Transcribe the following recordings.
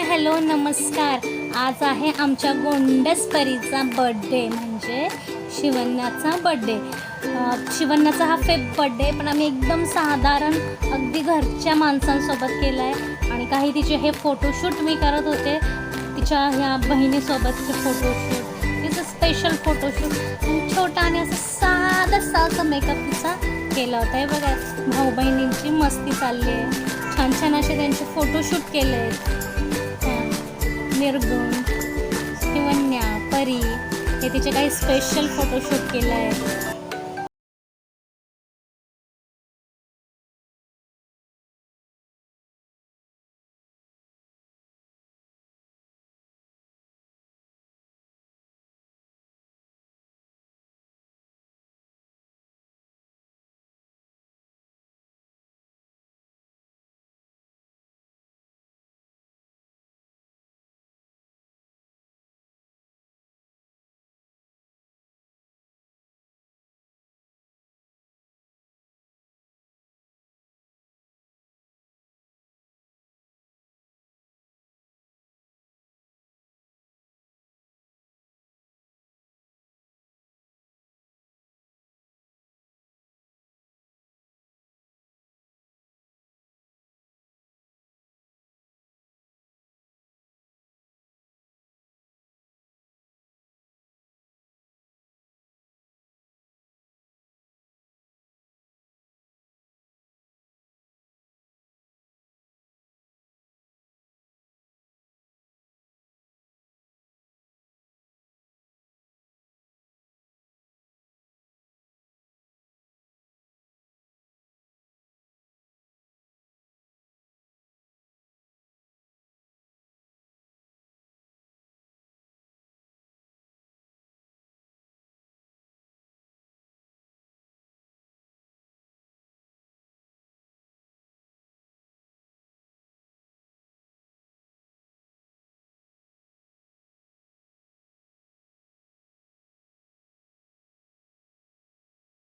Hello नमस्कार. आज आहे आमच्या गोंडस परीचा बर्थडे, म्हणजे शिवण्याचा बर्थडे. शिवण्याचा हा 5th बर्थडे, पण आम्ही एकदम साधारण अगदी घरच्या माणसांसोबत केला आहे. आणि काही तिचे हे फोटोशूट मी करत होते, तिच्या ह्या बहिणीसोबतचे फोटोशूट, तिचं स्पेशल फोटोशूट छोटा आणि असं साधा मेकअप तिचा केला होता. हे बघा, भाऊ बहिणींची मस्ती चालली आहे. छान छान असे त्यांचे फोटोशूट केले आहेत. निर्गुण, शिवन्या, परी हे तिचे काही स्पेशल फोटोशूट केलं आहे.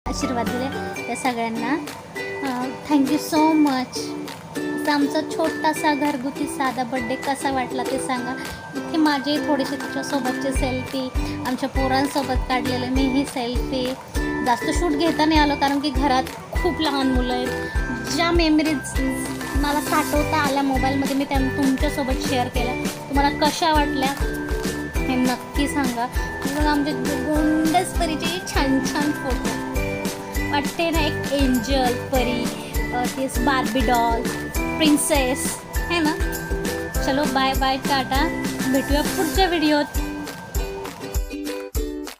आशीर्वाद दिले त्या सगळ्यांना. Thank you so much. आमचा छोटासा घरगुती साधा बड्डे कसा वाटला ते सांगा. इथे माझे थोडेसे तिच्यासोबतचे सेल्फी, आमच्या पोरांसोबत काढलेले मीही सेल्फी. जास्त शूट घेता नाही आलं, कारण की घरात खूप लहान मुलं आहेत. ज्या मेमरीज मला साठवता आल्या मोबाईलमध्ये, मी त्या तुमच्यासोबत शेअर केल्या. तुम्हाला कशा वाटल्या हे नक्की सांगा. आमच्या गोंडस परीचे छान छान फोटो वाटते ना, एक एंजल परी, तेच बार्बी डॉल, प्रिन्सेस है ना. चलो बाय बाय, टाटा, भेटूया पुढच्या व्हिडिओत.